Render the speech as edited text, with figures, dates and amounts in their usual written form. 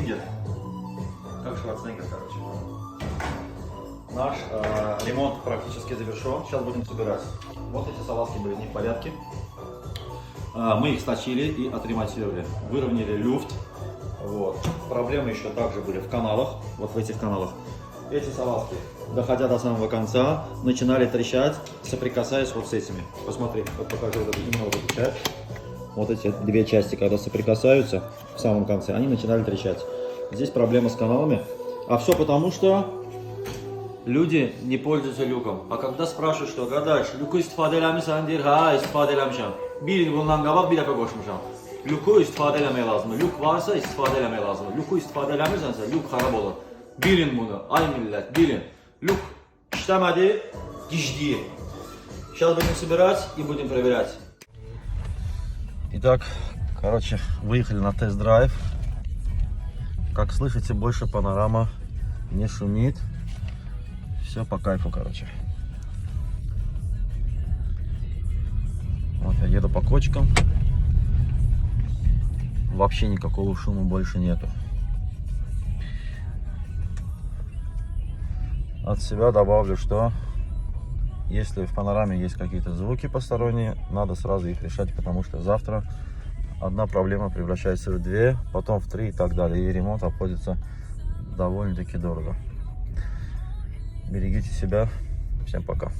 Шварценеггер. Как Шварценеггер, короче. Наш ремонт практически завершен. Сейчас будем собирать. Вот эти салазки были не в порядке. Мы их сточили и отремонтировали. Выровняли люфт. Вот. Проблемы еще также были в каналах. Вот в этих каналах. Эти салазки, доходя до самого конца, начинали трещать, соприкасаясь вот с этими. Посмотри, вот покажу вот именно вот эту часть. Вот эти две части, когда соприкасаются в самом конце, они начинали трещать. Здесь проблема с каналами. А все потому, что люди не пользуются люком. А когда спрашивают, что гадаешь, люку istifadə eləmirsən, deyir, hə, istifadə eləmişəm. Bir il bundan qabaq bir dəfə qoşmuşam. Luku istifadə eləmək lazımdır. Luk varsa istifadə eləmək lazımdır. Luku istifadə eləmirsənsə, luk xarab olur. Bilin bunu, ay millət, bilin. Люк işləmədi, gicliyir. Сейчас будем собирать и будем проверять. Итак, короче, выехали на тест-драйв. Как слышите, больше панорама не шумит. Все по кайфу, короче. Вот я еду по кочкам. Вообще никакого шума больше нету. От себя добавлю, что если в панораме есть какие-то звуки посторонние, надо сразу их решать, потому что завтра одна проблема превращается в две, потом в три и так далее. И ремонт обходится довольно-таки дорого. Берегите себя. Всем пока.